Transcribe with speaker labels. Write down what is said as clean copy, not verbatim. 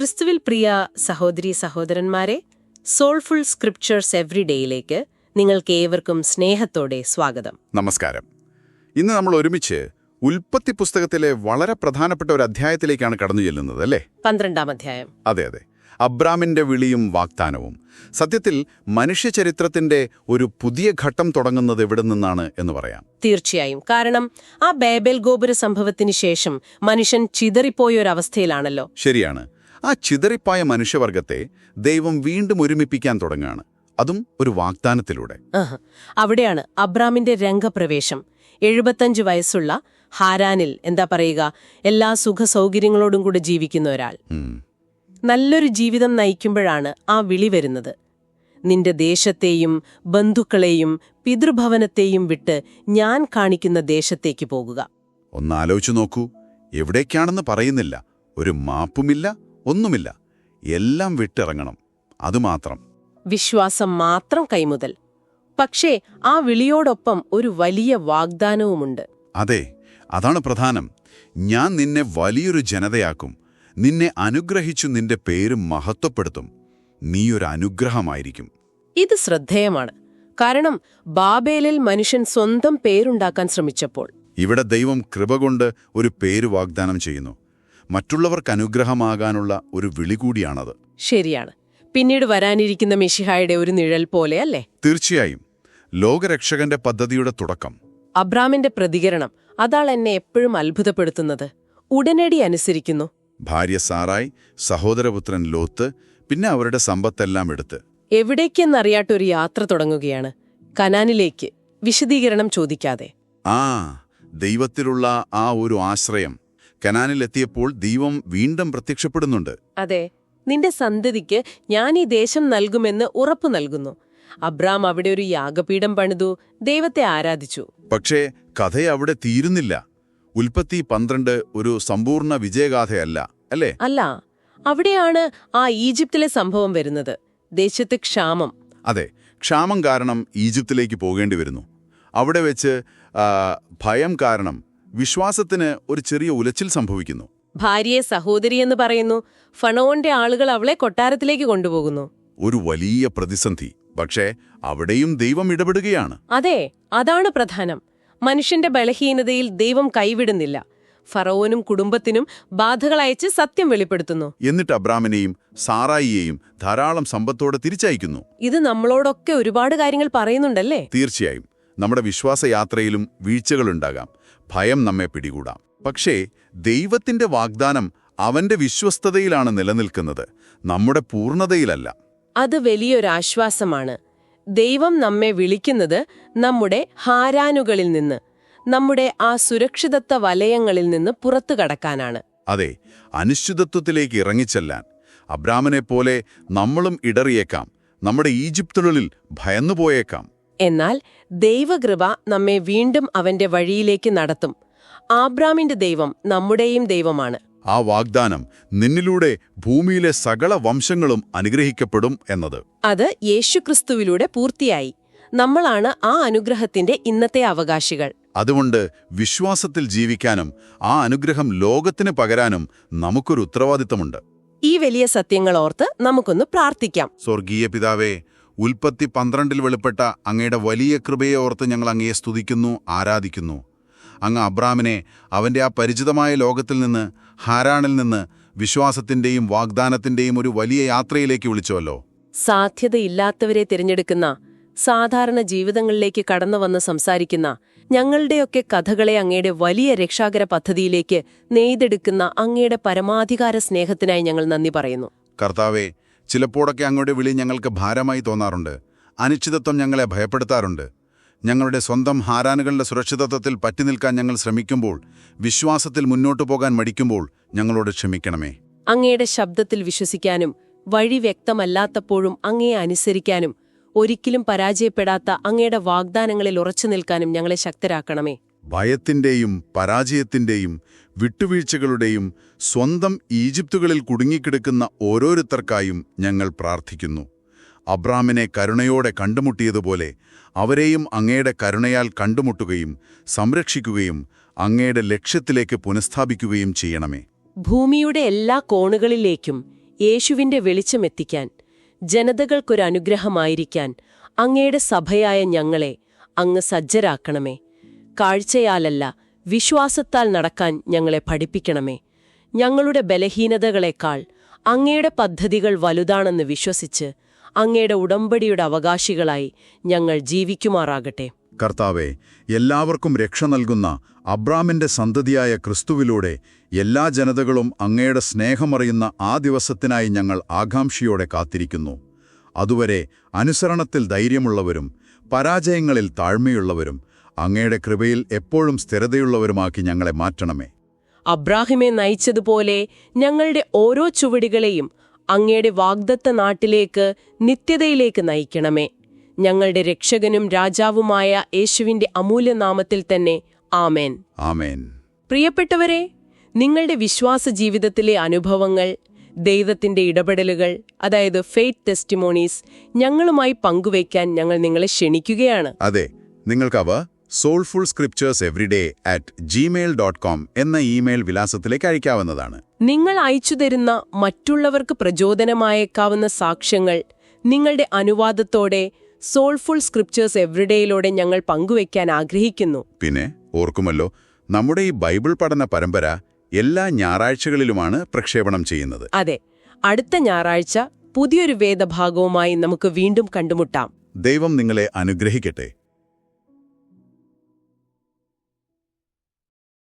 Speaker 1: ക്രിസ്തുവിൽ പ്രിയ സഹോദരീ സഹോദരന്മാരെ, സോൾഫുൾ സ്ക്രിപ്ചേഴ്സ് എവ്രി ഡേയിലേക്ക് നിങ്ങൾക്ക് ഏവർക്കും സ്നേഹത്തോടെ സ്വാഗതം.
Speaker 2: നമസ്കാരം. ഇന്ന് നമ്മൾ ഒരുമിച്ച് ഉൽപ്പത്തി പുസ്തകത്തിലെ വളരെ പ്രധാനപ്പെട്ട ഒരു അധ്യായത്തിലേക്കാണ് കടന്നു ചെല്ലുന്നത്, അല്ലേ?
Speaker 1: 12-ാം അധ്യായം.
Speaker 2: അതെ. അബ്രാമിന്റെ വിളിയും വാഗ്ദാനവും. സത്യത്തിൽ മനുഷ്യചരിത്രത്തിന്റെ ഒരു പുതിയ ഘട്ടം തുടങ്ങുന്നത് എവിടെ നിന്നാണ് എന്ന് പറയാം.
Speaker 1: തീർച്ചയായും. കാരണം ആ ബേബേൽ ഗോപുര സംഭവത്തിന് ശേഷം മനുഷ്യൻ ചിതറിപ്പോയൊരവസ്ഥയിലാണല്ലോ.
Speaker 2: ശരിയാണ്. ആ ചിതറിപ്പായ മനുഷ്യവർഗത്തെ ദൈവം വീണ്ടും ഒരുമിപ്പിക്കാൻ തുടങ്ങുകയാണ്. അതും ഒരു വാഗ്ദാനത്തിലൂടെ.
Speaker 1: അവിടെയാണ് അബ്രാമിന്റെ രംഗപ്രവേശം. 75 വയസ്സുള്ള ഹാരാനിൽ, എന്താ പറയുക, എല്ലാ സുഖസൗകര്യങ്ങളോടും കൂടെ ജീവിക്കുന്ന ഒരാൾ നല്ലൊരു ജീവിതം നയിക്കുമ്പോഴാണ് ആ വിളി വരുന്നത്. നിന്റെ ദേശത്തെയും ബന്ധുക്കളെയും പിതൃഭവനത്തെയും വിട്ട് ഞാൻ കാണിക്കുന്ന ദേശത്തേക്ക് പോകുക.
Speaker 2: ഒന്നാലോചിച്ചു നോക്കൂ. എവിടേക്കാണെന്ന് പറയുന്നില്ല, ഒരു മാപ്പുമില്ല, ഒന്നുമില്ല. എല്ലാം വിട്ടിറങ്ങണം, അതുമാത്രം.
Speaker 1: വിശ്വാസം മാത്രം കൈമുതൽ. പക്ഷേ ആ വിളിയോടൊപ്പം ഒരു വലിയ വാഗ്ദാനവുമുണ്ട്.
Speaker 2: അതെ, അതാണ് പ്രധാനം. ഞാൻ നിന്നെ വലിയൊരു ജനതയാക്കും, നിന്നെ അനുഗ്രഹിച്ചു നിന്റെ പേരും മഹത്വപ്പെടുത്തും, നീയൊരു അനുഗ്രഹമായിരിക്കും.
Speaker 1: ഇത് ശ്രദ്ധേയമാണ്. കാരണം ബാബേലിൽ മനുഷ്യൻ സ്വന്തം പേരുണ്ടാക്കാൻ ശ്രമിച്ചപ്പോൾ
Speaker 2: ഇവിടെ ദൈവം കൃപ കൊണ്ട് ഒരു പേര് വാഗ്ദാനം ചെയ്യുന്നു. മറ്റുള്ളവർക്ക് അനുഗ്രഹമാകാനുള്ള ഒരു വിളി കൂടിയാണത്.
Speaker 1: ശരിയാണ്. പിന്നീട് വരാനിരിക്കുന്ന മെശിഹായുടെ ഒരു നിഴൽ പോലെ, അല്ലേ?
Speaker 2: തീർച്ചയായും. ലോകരക്ഷകന്റെ പദ്ധതിയുടെ തുടക്കം.
Speaker 1: അബ്രാമിന്റെ പ്രതികരണം അതാണ് എന്നെ എപ്പോഴും അത്ഭുതപ്പെടുത്തുന്നത്. ഉടനടി അനുസരിക്കുന്നു.
Speaker 2: ഭാര്യ സാറായി, സഹോദരപുത്രൻ ലോത്ത്, പിന്നെ അവരുടെ സമ്പത്തെല്ലാം എടുത്ത്
Speaker 1: എവിടേക്കെന്നറിയാട്ടൊരു യാത്ര തുടങ്ങുകയാണ്. കനാനിലേക്ക്, വിശദീകരണം ചോദിക്കാതെ.
Speaker 2: ദൈവത്തിലുള്ള ആ ഒരു ആശ്രയം. കനാനിലെത്തിയപ്പോൾ ദൈവം വീണ്ടും പ്രത്യക്ഷപ്പെടുന്നുണ്ട്.
Speaker 1: അതെ, നിന്റെ സന്തതിക്ക് ഞാൻ ഈ ദേശം നൽകുമെന്ന് ഉറപ്പു നൽകുന്നു. അബ്രാം അവിടെ ഒരു യാഗപീഠം പണിതു, ദൈവത്തെ ആരാധിച്ചു.
Speaker 2: പക്ഷേ കഥ അവിടെ തീരുന്നില്ല. ഉൽപ്പത്തി 12 ഒരു സമ്പൂർണ്ണ വിജയഗാഥയല്ല, അല്ലേ?
Speaker 1: അല്ല. അവിടെയാണ് ആ ഈജിപ്തിലെ സംഭവം വരുന്നത്. ദേശത്ത് ക്ഷാമം.
Speaker 2: അതെ, ക്ഷാമം കാരണം ഈജിപ്തിലേക്ക് പോകേണ്ടി വരുന്നു. അവിടെ വെച്ച് ഭയം കാരണം വിശ്വാസത്തിന് ഒരു ചെറിയ ഉലച്ചിൽ സംഭവിക്കുന്നു.
Speaker 1: ഭാര്യയെ സഹോദരിയെന്ന് പറയുന്നു. ഫറവോന്റെ ആളുകൾ അവളെ കൊട്ടാരത്തിലേക്ക് കൊണ്ടുപോകുന്നു.
Speaker 2: ഒരു വലിയ പ്രതിസന്ധി. പക്ഷേ അവിടെയും ദൈവം ഇടപെടുകയാണ്.
Speaker 1: അതെ, അതാണ് പ്രധാനം. മനുഷ്യന്റെ ബലഹീനതയിൽ ദൈവം കൈവിടുന്നില്ല. ഫറവോനും കുടുംബത്തിനും ബാധകൾ അയച്ച് സത്യം വെളിപ്പെടുത്തുന്നു.
Speaker 2: എന്നിട്ട് അബ്രാമിനെയും സാറായിയെയും ധാരാളം സമ്പത്തോടെ തിരിച്ചയക്കുന്നു.
Speaker 1: ഇത് നമ്മളോടൊക്കെ ഒരുപാട് കാര്യങ്ങൾ പറയുന്നുണ്ടല്ലേ?
Speaker 2: തീർച്ചയായും. നമ്മുടെ വിശ്വാസയാത്രയിലും വീഴ്ചകളുണ്ടാകാം, ഭയം നമ്മെ പിടികൂടാം. പക്ഷേ ദൈവത്തിന്റെ വാഗ്ദാനം അവന്റെ വിശ്വസ്തതയിലാണ് നിലനിൽക്കുന്നത്, നമ്മുടെ പൂർണ്ണതയിലല്ല.
Speaker 1: അത് വലിയൊരാശ്വാസമാണ്. ദൈവം നമ്മെ വിളിക്കുന്നത് നമ്മുടെ ഹാരാനുകളിൽ നിന്ന്, നമ്മുടെ ആ സുരക്ഷിതത്വ വലയങ്ങളിൽ നിന്ന് പുറത്തു കടക്കാനാണ്.
Speaker 2: അതെ, അനിശ്ചിതത്വത്തിലേക്ക് ഇറങ്ങിച്ചെല്ലാൻ. അബ്രാമിനെപ്പോലെ നമ്മളും ഇടറിയേക്കാം, നമ്മുടെ ഈജിപ്തുകളിൽ ഭയന്നുപോയേക്കാം.
Speaker 1: എന്നാൽ ദൈവകൃപ നമ്മെ വീണ്ടും അവന്റെ വഴിയിലേക്ക് നടത്തും. ആബ്രാമിന്റെ ദൈവം നമ്മുടെയും ദൈവമാണ്.
Speaker 2: ആ വാഗ്ദാനം നിന്നിലൂടെ ഭൂമിയിലെ സകല വംശങ്ങളും അനുഗ്രഹിക്കപ്പെടും എന്നത്
Speaker 1: അത് യേശുക്രിസ്തുവിലൂടെ പൂർത്തിയായി. നമ്മളാണ് ആ അനുഗ്രഹത്തിന്റെ ഇന്നത്തെ അവകാശികൾ.
Speaker 2: അതുകൊണ്ട് വിശ്വാസത്തിൽ ജീവിക്കാനും ആ അനുഗ്രഹം ലോകത്തിന് പകരാനും നമുക്കൊരു ഉത്തരവാദിത്തമുണ്ട്.
Speaker 1: ഈ വലിയ സത്യങ്ങൾ ഓർത്ത് നമുക്കൊന്ന് പ്രാർത്ഥിക്കാം.
Speaker 2: സ്വർഗീയ പിതാവേ, ഉൽപ്പത്തി 12 വെളിപ്പെട്ട അങ്ങയുടെ വലിയ കൃപയെ ഓർത്ത് ഞങ്ങൾ അങ്ങയെ സ്തുതിക്കുന്നു, ആരാധിക്കുന്നു. അങ്ങ് അബ്രാമിനെ അവന്റെ ആ പരിചിതമായ ലോകത്തിൽ നിന്ന്, ഹാരാനിൽ നിന്ന്, വിശ്വാസത്തിന്റെയും വാഗ്ദാനത്തിന്റെയും ഒരു വലിയ യാത്രയിലേക്ക് വിളിച്ചുവല്ലോ.
Speaker 1: സാധ്യതയില്ലാത്തവരെ തിരഞ്ഞെടുക്കുന്ന, സാധാരണ ജീവിതങ്ങളിലേക്ക് കടന്നുവന്ന് സംസാരിക്കുന്ന, ഞങ്ങളുടെയൊക്കെ കഥകളെ അങ്ങയുടെ വലിയ രക്ഷാകര പദ്ധതിയിലേക്ക് നെയ്തെടുക്കുന്ന അങ്ങയുടെ പരമാധികാര സ്നേഹത്തിനായി ഞങ്ങൾ നന്ദി പറയുന്നു.
Speaker 2: കർത്താവേ, ചിലപ്പോഴൊക്കെ അങ്ങയുടെ വിളി ഞങ്ങൾക്ക് ഭാരമായി തോന്നാറുണ്ട്. അനിശ്ചിതത്വം ഞങ്ങളെ ഭയപ്പെടുത്താറുണ്ട്. ഞങ്ങളുടെ സ്വന്തം ഹാരാനുകളുടെ സുരക്ഷിതത്വത്തിൽ പറ്റി നിൽക്കാൻ ഞങ്ങൾ ശ്രമിക്കുമ്പോൾ, വിശ്വാസത്തിൽ മുന്നോട്ടു പോകാൻ മടിക്കുമ്പോൾ ഞങ്ങളോട് ക്ഷമിക്കണമേ.
Speaker 1: അങ്ങയുടെ ശബ്ദത്തിൽ വിശ്വസിക്കാനും വഴി വ്യക്തമല്ലാത്തപ്പോഴും അങ്ങയെ അനുസരിക്കാനും ഒരിക്കലും പരാജയപ്പെടാത്ത അങ്ങയുടെ വാഗ്ദാനങ്ങളിൽ ഉറച്ചു നിൽക്കാനും ഞങ്ങളെ ശക്തരാക്കണമേ.
Speaker 2: ഭയത്തിന്റെയും പരാജയത്തിന്റെയും വിട്ടുവീഴ്ചകളുടെയും സ്വന്തം ഈജിപ്തുകളിൽ കുടുങ്ങിക്കിടക്കുന്ന ഓരോരുത്തർക്കായും ഞങ്ങൾ പ്രാർത്ഥിക്കുന്നു. അബ്രാമിനെ കരുണയോടെ കണ്ടുമുട്ടിയതുപോലെ അവരെയും അങ്ങയുടെ കരുണയാൽ കണ്ടുമുട്ടുകയും സംരക്ഷിക്കുകയും അങ്ങയുടെ ലക്ഷ്യത്തിലേക്ക് പുനഃസ്ഥാപിക്കുകയും ചെയ്യണമേ.
Speaker 1: ഭൂമിയുടെ എല്ലാ കോണുകളിലേക്കും യേശുവിന്റെ വെളിച്ചമെത്തിക്കാൻ, ജനതകൾക്കൊരനുഗ്രഹമായിരിക്കാൻ അങ്ങയുടെ സഭയായ ഞങ്ങളെ അങ്ങ് സജ്ജരാക്കണമേ. കാഴ്ചയാലല്ല, വിശ്വാസത്താൽ നടക്കാൻ ഞങ്ങളെ പഠിപ്പിക്കണമേ. ഞങ്ങളുടെ ബലഹീനതകളെക്കാൾ അങ്ങയുടെ പദ്ധതികൾ വലുതാണെന്ന് വിശ്വസിച്ച് അങ്ങയുടെ ഉടമ്പടിയുടെ അവകാശികളായി ഞങ്ങൾ ജീവിക്കുമാറാകട്ടെ.
Speaker 2: കർത്താവേ, എല്ലാവർക്കും രക്ഷ നൽകുന്ന അബ്രാമിന്റെ സന്തതിയായ ക്രിസ്തുവിലൂടെ എല്ലാ ജനതകളും അങ്ങയുടെ സ്നേഹമറിയുന്ന ആ ദിവസത്തിനായി ഞങ്ങൾ ആകാംക്ഷയോടെ കാത്തിരിക്കുന്നു. അതുവരെ അനുസരണത്തിൽ ധൈര്യമുള്ളവരും പരാജയങ്ങളിൽ താഴ്മയുള്ളവരും അങ്ങയുടെ കൃപയിൽ എപ്പോഴും സ്ഥിരതയുള്ളവരുമാക്കി ഞങ്ങളെ മാറ്റണമേ.
Speaker 1: അബ്രാഹിമെ നയിച്ചതുപോലെ ഞങ്ങളുടെ ഓരോ ചുവടുകളെയും അങ്ങയുടെ വാഗ്ദത്ത നാട്ടിലേക്ക്, നിത്യതയിലേക്ക് നയിക്കണമേ. ഞങ്ങളുടെ രക്ഷകനും രാജാവുമായ യേശുവിന്റെ അമൂല്യനാമത്തിൽ തന്നെ ആമേൻ.
Speaker 2: ആമേൻ.
Speaker 1: പ്രിയപ്പെട്ടവരെ, നിങ്ങളുടെ വിശ്വാസ ജീവിതത്തിലെ അനുഭവങ്ങൾ, ദൈവത്തിന്റെ ഇടപെടലുകൾ, അതായത് ഫെയ്ത്ത് ടെസ്റ്റിമോണീസ് ഞങ്ങളുമായി പങ്കുവയ്ക്കാൻ ഞങ്ങൾ നിങ്ങളെ ക്ഷണിക്കുകയാണ്.
Speaker 2: അതെ, നിങ്ങൾക്കവ soulfulscriptureseveryday@gmail.com എന്ന ഇമെയിൽ വിലാസത്തിലേക്ക് അയക്കാവുന്നതാണ്.
Speaker 1: നിങ്ങൾ അയച്ചു തരുന്ന മറ്റുള്ളവർക്ക് പ്രചോദനമായേക്കാവുന്ന സാക്ഷ്യങ്ങൾ നിങ്ങളുടെ അനുവാദത്തോടെ സോൾഫുൾ സ്ക്രിപ്റ്റേഴ്സ് എവരിഡേയിലൂടെ ഞങ്ങൾ പങ്കുവയ്ക്കാൻ ആഗ്രഹിക്കുന്നു.
Speaker 2: പിന്നെ ഓർക്കുമല്ലോ, നമ്മുടെ ഈ ബൈബിൾ പഠന പരമ്പര എല്ലാ ഞായറാഴ്ചകളിലുമാണ് പ്രക്ഷേപണം ചെയ്യുന്നത്.
Speaker 1: അതെ, അടുത്ത ഞായറാഴ്ച പുതിയൊരു വേദഭാഗവുമായി നമുക്ക് വീണ്ടും കണ്ടുമുട്ടാം.
Speaker 2: ദൈവം നിങ്ങളെ അനുഗ്രഹിക്കട്ടെ.